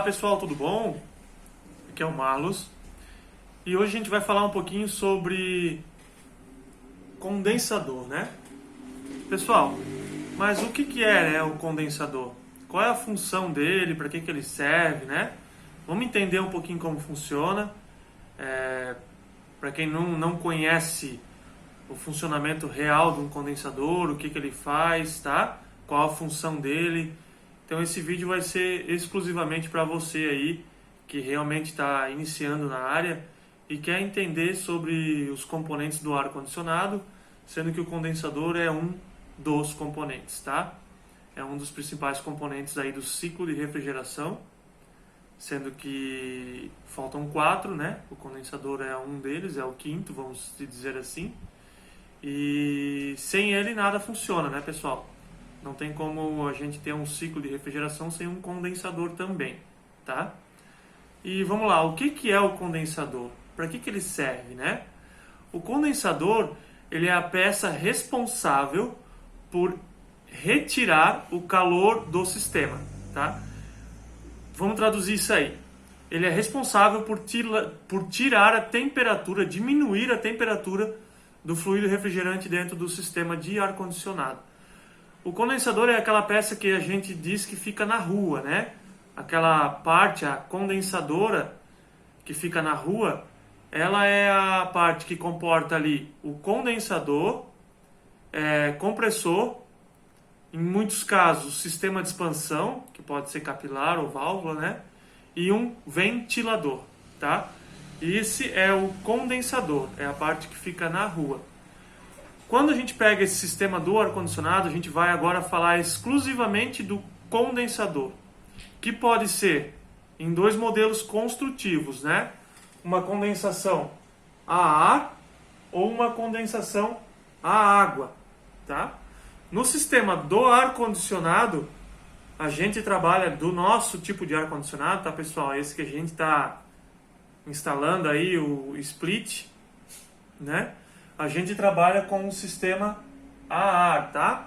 pessoal, tudo bom? Aqui é o Marlos e hoje a gente vai falar um pouquinho sobre condensador, né? Pessoal, mas o que é, né, o condensador? Qual é a função dele, para que ele serve, né? Vamos entender um pouquinho como funciona. Para quem não conhece o funcionamento real de um condensador, o que ele faz, tá? Qual a função dele. Então esse vídeo vai ser exclusivamente para você aí que realmente está iniciando na área e quer entender sobre os componentes do ar-condicionado, sendo que o condensador é um dos componentes, tá? É um dos principais componentes aí do ciclo de refrigeração, sendo que faltam 4, né? O condensador é um deles, é o quinto, vamos dizer assim. E sem ele nada funciona, né, pessoal? Não tem como a gente ter um ciclo de refrigeração sem um condensador também, tá? E vamos lá, o que é o condensador? Para que ele serve, né? O condensador, ele é a peça responsável por retirar o calor do sistema, tá? Vamos traduzir isso aí. Ele é responsável por tirar a temperatura, diminuir a temperatura do fluido refrigerante dentro do sistema de ar-condicionado. O condensador é aquela peça que a gente diz que fica na rua, né? Aquela parte, a condensadora que fica na rua, ela é a parte que comporta ali o condensador, compressor, em muitos casos sistema de expansão, que pode ser capilar ou válvula, né? E um ventilador, tá? Esse é o condensador, é a parte que fica na rua. Quando a gente pega esse sistema do ar-condicionado, a gente vai agora falar exclusivamente do condensador, que pode ser em 2 modelos construtivos, né? Uma condensação a ar ou uma condensação a água, tá? No sistema do ar-condicionado, a gente trabalha do nosso tipo de ar-condicionado, tá, pessoal? Esse que a gente está instalando aí, o split, né? A gente trabalha com o sistema a ar, tá?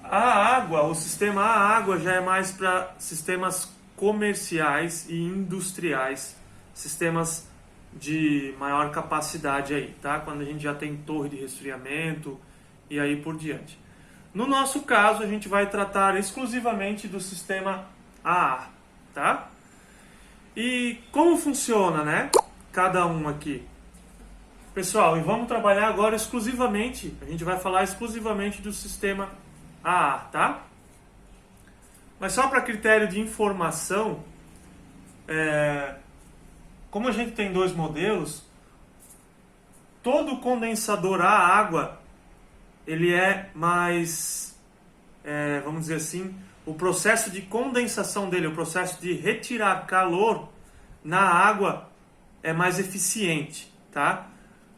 A água, o sistema a água já é mais para sistemas comerciais e industriais, sistemas de maior capacidade aí, tá? Quando a gente já tem torre de resfriamento e aí por diante. No nosso caso, a gente vai tratar exclusivamente do sistema a ar, tá? E como funciona, né? Cada um aqui. Pessoal, e vamos trabalhar agora exclusivamente, a gente vai falar exclusivamente do sistema a ar, tá? Mas só para critério de informação, como a gente tem 2 modelos, todo condensador a água, ele é mais, vamos dizer assim, o processo de condensação dele, o processo de retirar calor na água é mais eficiente, tá?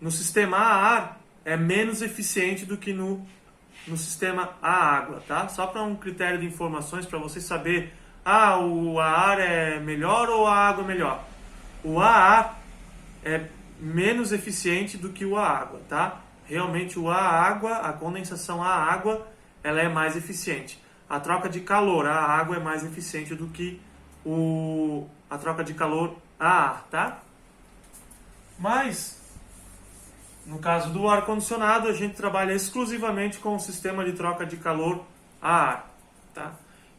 No sistema a ar é menos eficiente do que no sistema a água, tá? Só para um critério de informações para você saber, o a ar é melhor ou a água é melhor. O a ar é menos eficiente do que o a água, tá? Realmente o a água, a condensação a água, ela é mais eficiente. A troca de calor a água é mais eficiente do que a troca de calor a ar, tá? Mas no caso do ar-condicionado, a gente trabalha exclusivamente com o sistema de troca de calor a ar, tá?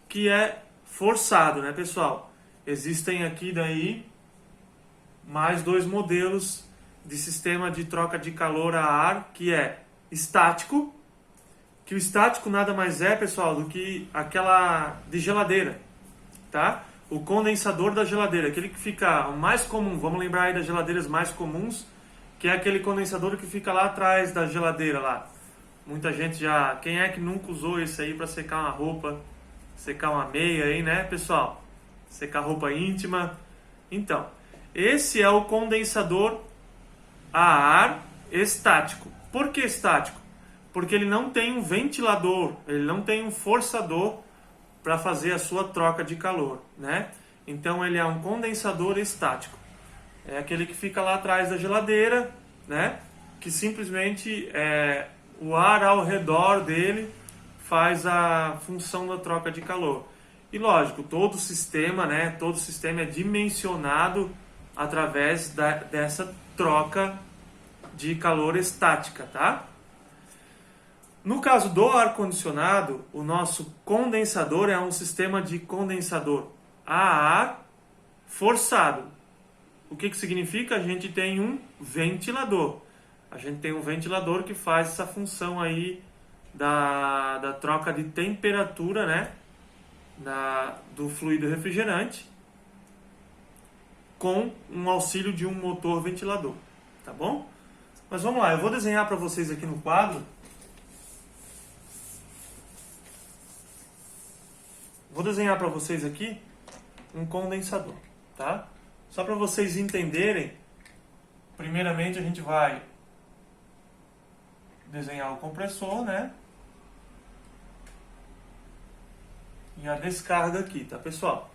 Que é forçado, né, pessoal? Existem aqui daí mais 2 modelos de sistema de troca de calor a ar, que é estático, que o estático nada mais é, pessoal, do que aquela de geladeira, tá? O condensador da geladeira, aquele que fica o mais comum, vamos lembrar aí das geladeiras mais comuns, que é aquele condensador que fica lá atrás da geladeira lá. Muita gente já... Quem é que nunca usou esse aí para secar uma roupa, secar uma meia aí, né, pessoal? Secar roupa íntima. Então, esse é o condensador a ar estático. Por que estático? Porque ele não tem um ventilador, ele não tem um forçador para fazer a sua troca de calor, né? Então ele é um condensador estático. É aquele que fica lá atrás da geladeira, né? Que simplesmente o ar ao redor dele faz a função da troca de calor. E lógico, todo sistema, né, todo sistema é dimensionado através dessa troca de calor estática, tá? No caso do ar-condicionado, o nosso condensador é um sistema de condensador a ar forçado. O que significa? A gente tem um ventilador. A gente tem um ventilador que faz essa função aí da troca de temperatura, né, do fluido refrigerante com um auxílio de um motor ventilador, tá bom? Mas vamos lá, eu vou desenhar para vocês aqui no quadro. Vou desenhar para vocês aqui um condensador, tá? Só para vocês entenderem, primeiramente a gente vai desenhar o compressor, né? E a descarga aqui, tá, pessoal?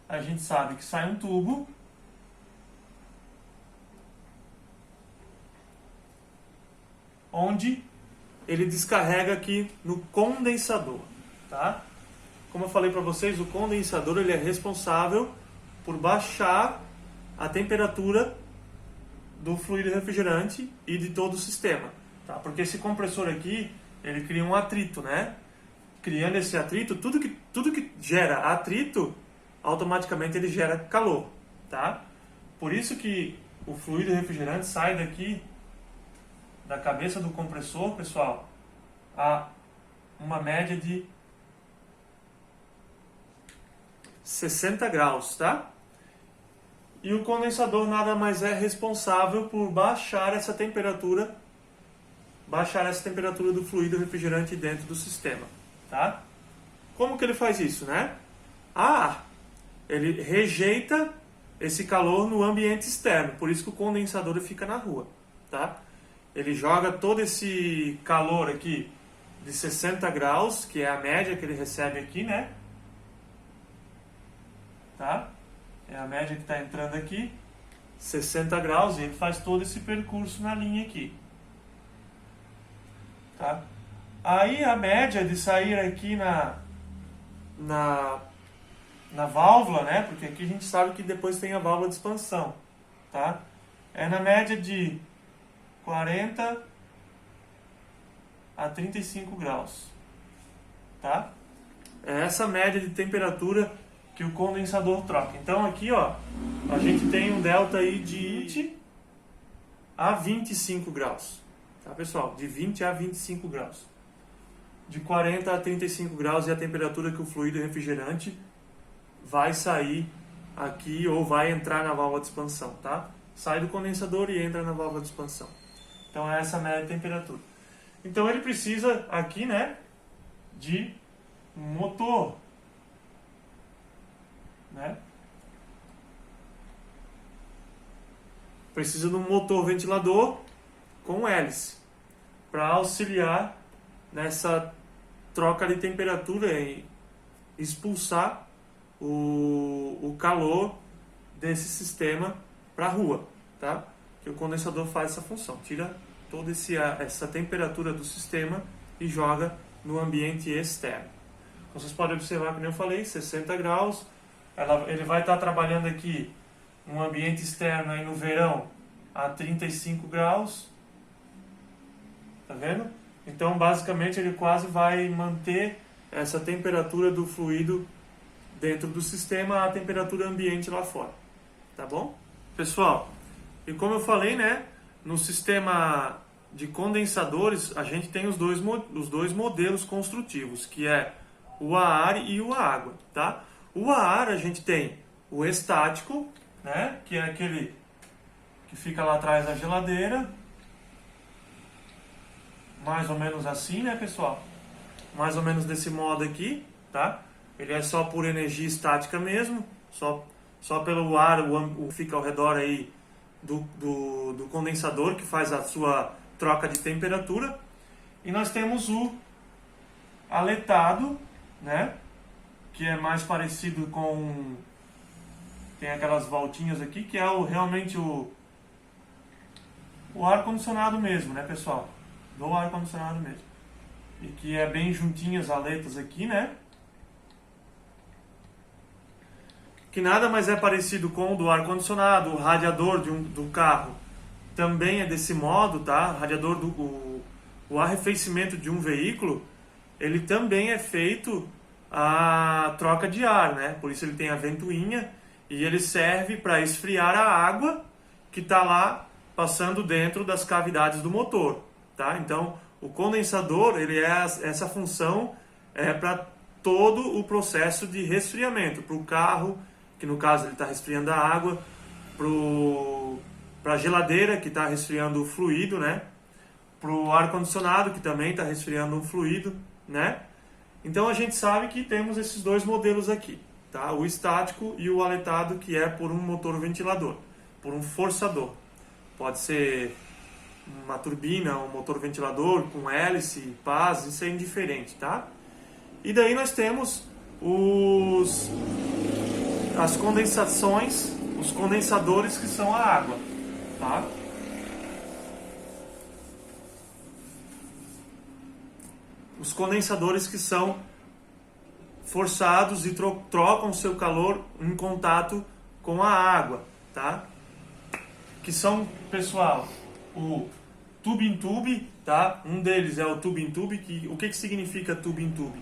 A gente sabe que sai um tubo onde ele descarrega aqui no condensador, tá? Como eu falei para vocês, o condensador ele é responsável por baixar a temperatura do fluido refrigerante e de todo o sistema, tá? Porque esse compressor aqui, ele cria um atrito, né? Criando esse atrito, tudo que gera atrito, automaticamente ele gera calor, tá? Por isso que o fluido refrigerante sai daqui da cabeça do compressor, pessoal, a uma média de 60 graus, tá? E o condensador nada mais é responsável por baixar essa temperatura do fluido refrigerante dentro do sistema, tá? Como que ele faz isso, né? Ele rejeita esse calor no ambiente externo, por isso que o condensador fica na rua, tá? Ele joga todo esse calor aqui de 60 graus, que é a média que ele recebe aqui, né? Tá? É a média que está entrando aqui, 60 graus, e ele faz todo esse percurso na linha aqui. Tá? Aí a média de sair aqui na válvula, né? Porque aqui a gente sabe que depois tem a válvula de expansão, tá? É na média de 40 a 35 graus, tá? É essa média de temperatura que o condensador troca. Então aqui, ó, a gente tem um delta aí de 20 a 25 graus, tá, pessoal? De 20 a 25 graus. De 40 a 35 graus é a temperatura que o fluido refrigerante vai sair aqui ou vai entrar na válvula de expansão, tá? Sai do condensador e entra na válvula de expansão. Então é essa média de temperatura. Então ele precisa aqui, né, de um motor, né? Precisa de um motor ventilador com hélice para auxiliar nessa troca de temperatura e expulsar o calor desse sistema para a rua, tá? Que o condensador faz essa função, tira toda essa temperatura do sistema e joga no ambiente externo. Então, vocês podem observar, como eu falei, 60 graus. Ele vai estar trabalhando aqui no ambiente externo aí no verão a 35 graus. Tá vendo? Então, basicamente, ele quase vai manter essa temperatura do fluido dentro do sistema, a temperatura ambiente lá fora. Tá bom? Pessoal, e como eu falei, né, no sistema de condensadores, a gente tem os dois modelos construtivos, que é o a ar e o a água, tá? O a ar a gente tem o estático, né, que é aquele que fica lá atrás da geladeira, mais ou menos assim, né, pessoal? Mais ou menos desse modo aqui, tá? Ele é só por energia estática mesmo, só pelo ar o fica ao redor aí do condensador, que faz a sua troca de temperatura. E nós temos o aletado, né? Que é mais parecido com... Tem aquelas voltinhas aqui, que é realmente o ar-condicionado mesmo, né, pessoal? Do ar-condicionado mesmo. E que é bem juntinhas as aletas aqui, né? que nada mais é parecido com o do ar-condicionado, o radiador do carro também é desse modo, tá? O radiador o arrefecimento de um veículo, ele também é feito a troca de ar, né? Por isso ele tem a ventoinha e ele serve para esfriar a água que está lá passando dentro das cavidades do motor, tá? Então, o condensador, ele é essa função para todo o processo de resfriamento, para o carro, que no caso ele está resfriando a água, para a geladeira, que está resfriando o fluido, né? Para o ar-condicionado, que também está resfriando um fluido, né? Então a gente sabe que temos esses dois modelos aqui, tá? O estático e o aletado, que é por um motor ventilador, por um forçador. Pode ser uma turbina, um motor ventilador com hélice, pás, isso é indiferente, tá? E daí nós temos as condensações, os condensadores, que são a água, tá? Os condensadores que são forçados e trocam seu calor em contato com a água, tá? Que são, pessoal, o tube-in-tube, tá? Um deles é o tube-in-tube, o que significa tube-in-tube?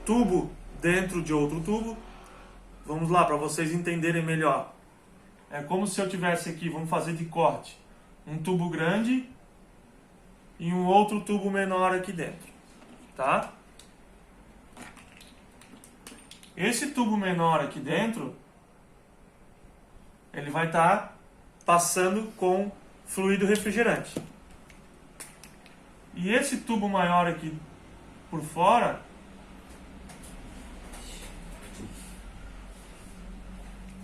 Tubo dentro de outro tubo. Vamos lá, para vocês entenderem melhor. É como se eu tivesse aqui, vamos fazer de corte, um tubo grande e um outro tubo menor aqui dentro, tá? Esse tubo menor aqui dentro, ele vai estar passando com fluido refrigerante. E esse tubo maior aqui por fora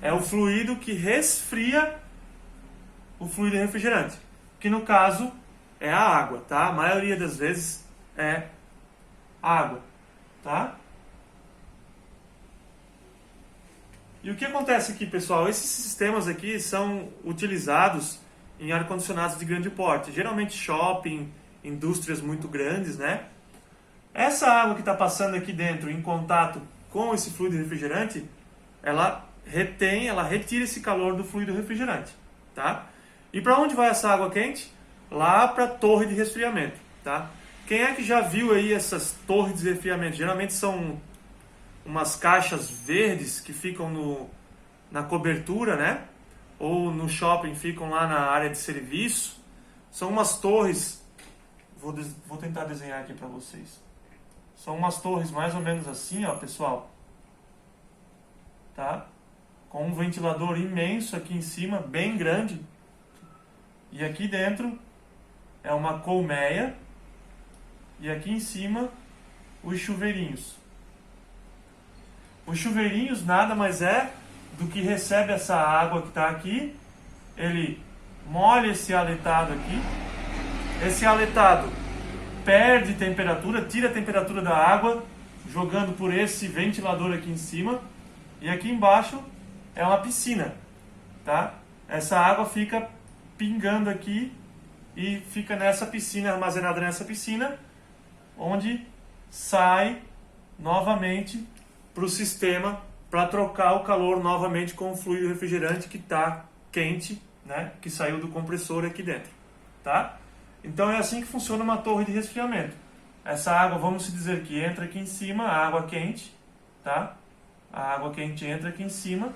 é o fluido que resfria o fluido refrigerante, que no caso é a água, tá? A maioria das vezes é água, tá? E o que acontece aqui, pessoal? Esses sistemas aqui são utilizados em ar-condicionados de grande porte, geralmente shopping, indústrias muito grandes, né? Essa água que está passando aqui dentro em contato com esse fluido refrigerante, ela retira esse calor do fluido refrigerante, tá? E para onde vai essa água quente? Lá para a torre de resfriamento, tá? Quem é que já viu aí essas torres de resfriamento? Geralmente são umas caixas verdes que ficam na cobertura, né? Ou no shopping ficam lá na área de serviço. São umas torres, vou tentar desenhar aqui para vocês. São umas torres mais ou menos assim, ó, pessoal. Tá? Com um ventilador imenso aqui em cima, bem grande. E aqui dentro é uma colmeia. E aqui em cima, os chuveirinhos. Os chuveirinhos nada mais é do que recebe essa água que está aqui. Ele molha esse aletado aqui. Esse aletado perde temperatura, tira a temperatura da água, jogando por esse ventilador aqui em cima. E aqui embaixo é uma piscina, tá? Essa água fica pingando aqui e fica nessa piscina, armazenada nessa piscina, onde sai novamente para o sistema para trocar o calor novamente com o fluido refrigerante que está quente, né? Que saiu do compressor aqui dentro, tá? Então é assim que funciona uma torre de resfriamento. Essa água, vamos dizer que entra aqui em cima, a água quente, tá? A água quente entra aqui em cima.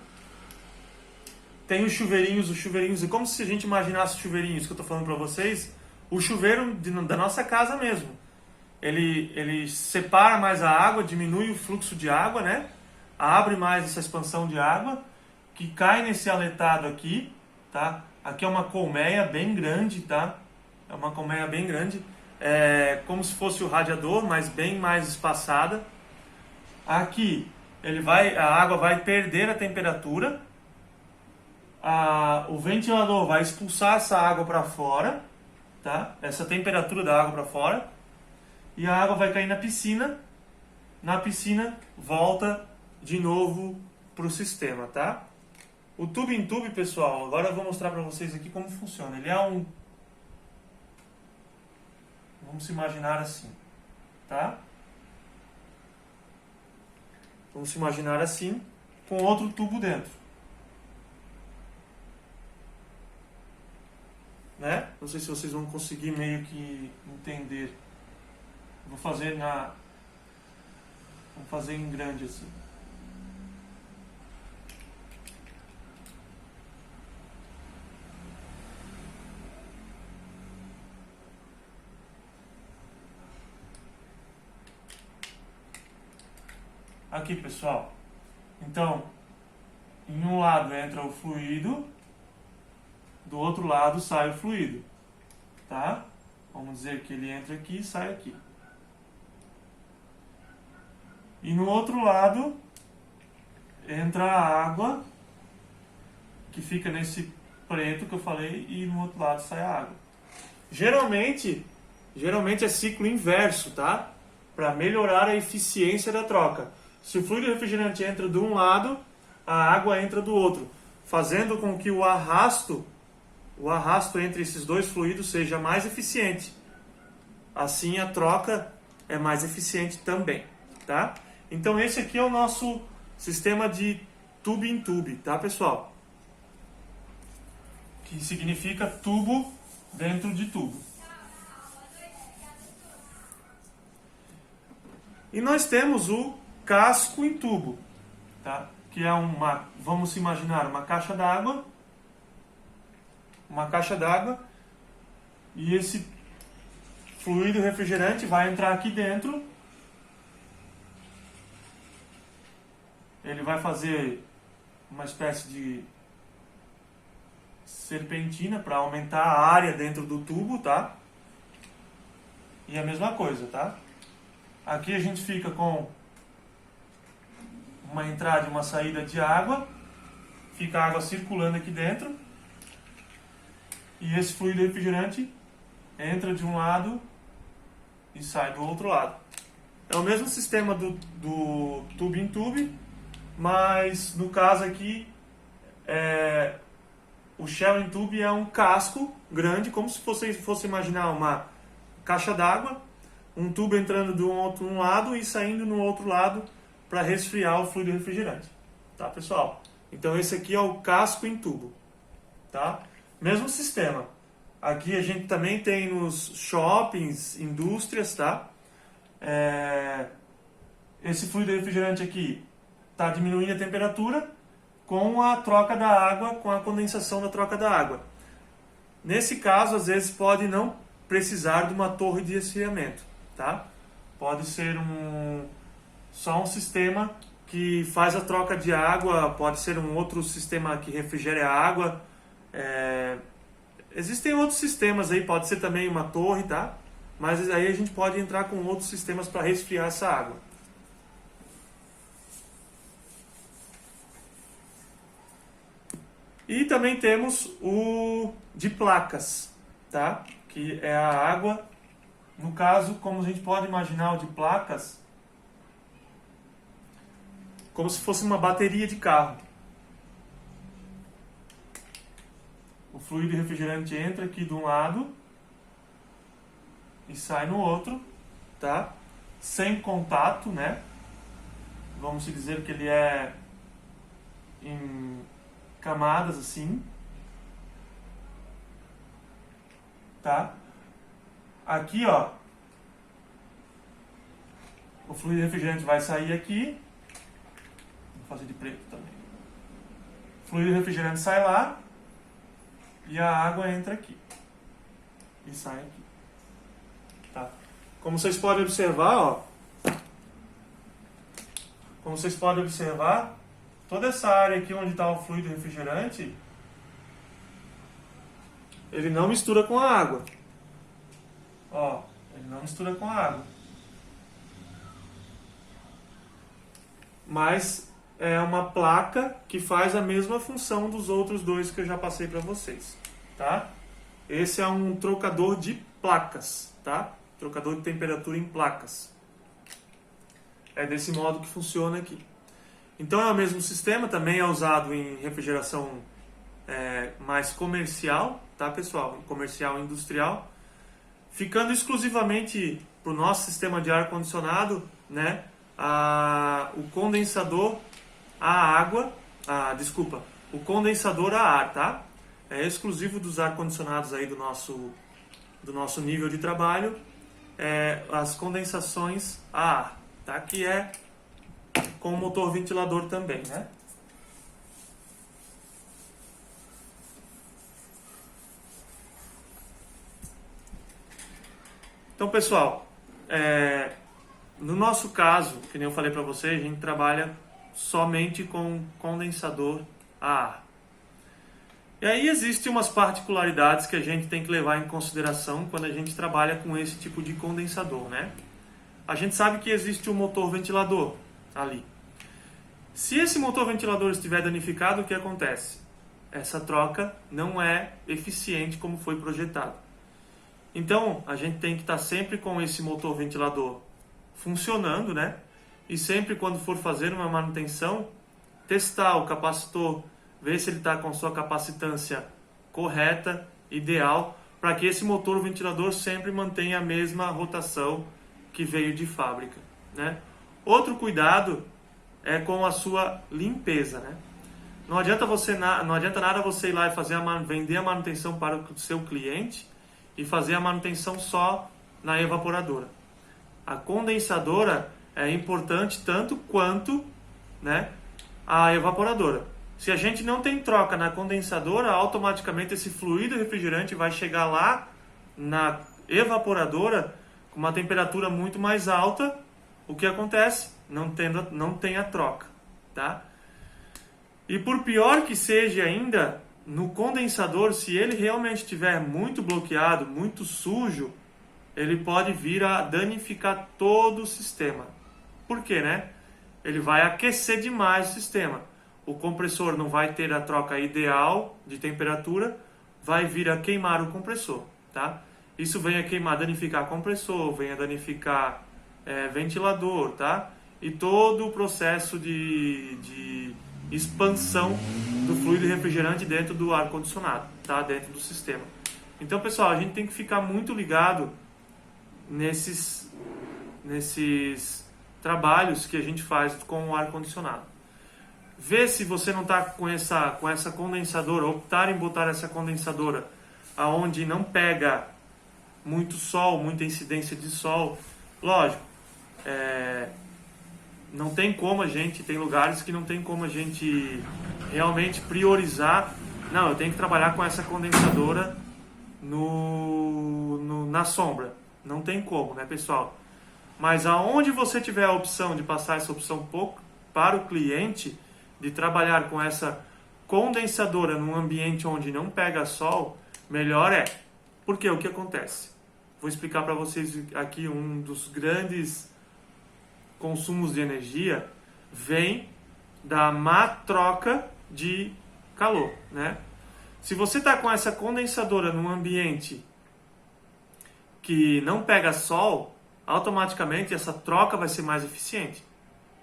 Tem os chuveirinhos, é como se a gente imaginasse os chuveirinhos que eu estou falando para vocês, o chuveiro da nossa casa mesmo. Ele separa mais a água, diminui o fluxo de água, né? Abre mais essa expansão de água, que cai nesse aletado aqui, tá? Aqui é uma colmeia bem grande, tá? É uma colmeia bem grande, como se fosse o radiador, mas bem mais espaçada. Aqui a água vai perder a temperatura, o ventilador vai expulsar essa água para fora, tá? Essa temperatura da água para fora, e a água vai cair na piscina. Na piscina volta de novo para o sistema, tá? O tube-in-tube, pessoal, agora eu vou mostrar para vocês aqui como funciona. Ele é vamos se imaginar assim, tá? Vamos se imaginar assim. com outro tubo dentro. Né? Não sei se vocês vão conseguir meio que entender. Vou fazer vou fazer em grande assim. Aqui, pessoal. Então, em um lado entra o fluido, do outro lado sai o fluido, tá? Vamos dizer que ele entra aqui e sai aqui. E no outro lado entra a água, que fica nesse preto que eu falei, e no outro lado sai a água. Geralmente é ciclo inverso, tá? Para melhorar a eficiência da troca. Se o fluido refrigerante entra de um lado, a água entra do outro, fazendo com que o arrasto entre esses dois fluidos seja mais eficiente. Assim a troca é mais eficiente também, tá? Então esse aqui é o nosso sistema de tube-in-tube, tá, pessoal? Que significa tubo dentro de tubo. E nós temos o casco em tubo, tá? Que é vamos imaginar uma caixa d'água, e esse fluido refrigerante vai entrar aqui dentro. Ele vai fazer uma espécie de serpentina para aumentar a área dentro do tubo, tá? E a mesma coisa, tá? Aqui a gente fica com uma entrada e uma saída de água. Fica a água circulando aqui dentro. E esse fluido refrigerante entra de um lado e sai do outro lado. É o mesmo sistema do tube-in-tube, mas no caso aqui o shell in tube é um casco grande, como se fosse imaginar uma caixa d'água, um tubo entrando de um lado e saindo no outro lado para resfriar o fluido refrigerante. Tá, pessoal? Então esse aqui é o casco em tubo. Tá? Mesmo sistema. Aqui a gente também tem nos shoppings, indústrias, tá? Esse fluido refrigerante aqui está diminuindo a temperatura com a troca da água, com a condensação da troca da água. Nesse caso, às vezes pode não precisar de uma torre de resfriamento, tá? Pode ser só um sistema que faz a troca de água, pode ser um outro sistema que refrigere a água. Existem outros sistemas aí, pode ser também uma torre, tá? Mas aí a gente pode entrar com outros sistemas para resfriar essa água. E também temos o de placas, tá? Que é a água. No caso, como a gente pode imaginar o de placas, como se fosse uma bateria de carro. O fluido refrigerante entra aqui de um lado e sai no outro, tá? Sem contato, né? Vamos dizer que ele é em camadas assim, tá? Aqui, ó, o fluido refrigerante vai sair aqui. Vou fazer de preto também. O fluido refrigerante sai lá e a água entra aqui e sai aqui, tá? Como vocês podem observar, ó, toda essa área aqui onde está o fluido refrigerante, ele não mistura com a água. Ó, ele não mistura com a água. Mas é uma placa que faz a mesma função dos outros dois que eu já passei para vocês, tá? Esse é um trocador de placas, tá? Trocador de temperatura em placas. É desse modo que funciona aqui. Então é o mesmo sistema, também é usado em refrigeração mais comercial, tá, pessoal? Comercial e industrial. Ficando exclusivamente para o nosso sistema de ar-condicionado, né? O condensador a água, desculpa, o condensador a ar, tá? É exclusivo dos ar-condicionados aí do nosso nível de trabalho, as condensações a ar, tá? Que é com o motor ventilador também, né? Então, pessoal, no nosso caso, que nem eu falei para vocês, a gente trabalha somente com condensador a ar. E aí existem umas particularidades que a gente tem que levar em consideração quando a gente trabalha com esse tipo de condensador, né? A gente sabe que existe um motor ventilador ali. Se esse motor ventilador estiver danificado, o que acontece? Essa troca não é eficiente como foi projetado. Então, a gente tem que estar sempre com esse motor ventilador funcionando, né? E sempre quando for fazer uma manutenção, testar o capacitor, ver se ele está com sua capacitância correta, ideal, para que esse motor ventilador sempre mantenha a mesma rotação que veio de fábrica, né? Outro cuidado é com a sua limpeza, né? Não adianta nada você ir lá e vender a manutenção para o seu cliente e fazer a manutenção só na evaporadora. A condensadora é importante tanto quanto, né, a evaporadora. Se a gente não tem troca na condensadora, automaticamente esse fluido refrigerante vai chegar lá na evaporadora com uma temperatura muito mais alta. O que acontece? Não tem a troca, tá? E por pior que seja ainda, no condensador, se ele realmente estiver muito bloqueado, muito sujo, ele pode vir a danificar todo o sistema. Por quê, né? Ele vai aquecer demais o sistema. O compressor não vai ter a troca ideal de temperatura, vai vir a queimar o compressor, tá? Isso vem a queimar, danificar compressor, vem a danificar ventilador, tá? E todo o processo de expansão do fluido refrigerante dentro do ar-condicionado, tá? Dentro do sistema. Então, pessoal, a gente tem que ficar muito ligado nesses trabalhos que a gente faz com o ar-condicionado. Vê se você não está com essa condensadora, optar em botar essa condensadora aonde não pega muito sol, muita incidência de sol. Lógico, não tem como tem lugares que não tem como a gente realmente priorizar. Não, eu tenho que trabalhar com essa condensadora na sombra. Não tem como, né, pessoal? Mas aonde você tiver a opção de passar essa opção para o cliente, de trabalhar com essa condensadora num ambiente onde não pega sol, melhor é. Porque o que acontece? Vou explicar para vocês aqui um dos grandes consumos de energia vem da má troca de calor, né? Se você está com essa condensadora num ambiente que não pega sol, automaticamente essa troca vai ser mais eficiente,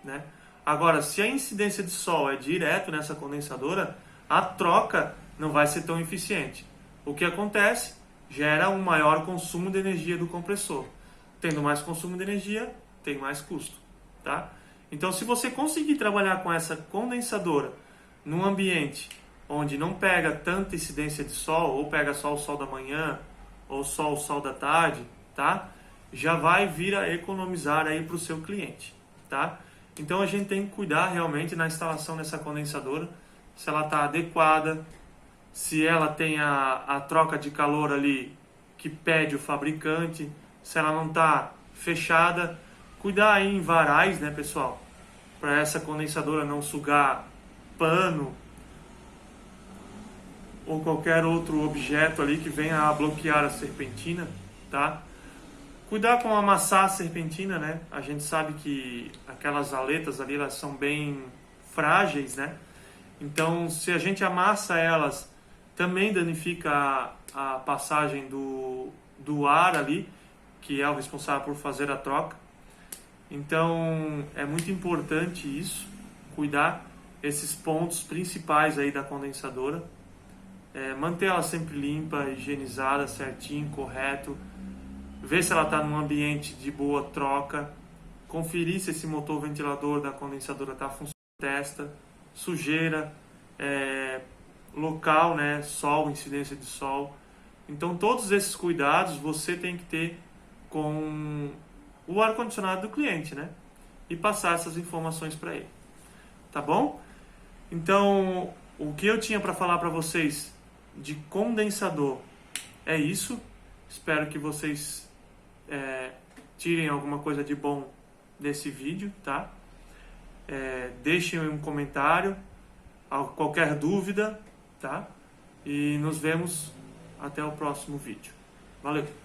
né? Agora, se a incidência de sol é direto nessa condensadora, a troca não vai ser tão eficiente. O que acontece? Gera um maior consumo de energia do compressor. Tendo mais consumo de energia, tem mais custo, tá? Então, se você conseguir trabalhar com essa condensadora num ambiente onde não pega tanta incidência de sol, ou pega só o sol da manhã, ou só o sol da tarde, tá? Já vai vir a economizar aí para o seu cliente, tá? Então a gente tem que cuidar realmente na instalação dessa condensadora, se ela está adequada, se ela tem a troca de calor ali que pede o fabricante, se ela não está fechada. Cuidar aí em varais, né, pessoal? Para essa condensadora não sugar pano ou qualquer outro objeto ali que venha a bloquear a serpentina, tá? Cuidar com amassar a serpentina, né? A gente sabe que aquelas aletas ali, elas são bem frágeis, né? Então, se a gente amassa elas, também danifica a passagem do ar ali, que é o responsável por fazer a troca. Então, é muito importante isso, cuidar esses pontos principais aí da condensadora. Manter ela sempre limpa, higienizada, certinho, correto. Ver se ela está num ambiente de boa troca. Conferir se esse motor ventilador da condensadora está funcionando. Testa. sujeira, local, né, sol, incidência de sol. Então todos esses cuidados você tem que ter com o ar-condicionado do cliente, né? E passar essas informações para ele. Tá bom? Então, o que eu tinha para falar para vocês de condensador é isso. Espero que vocês tirem alguma coisa de bom desse vídeo, tá? Deixem um comentário, qualquer dúvida, tá? E nos vemos até o próximo vídeo. Valeu!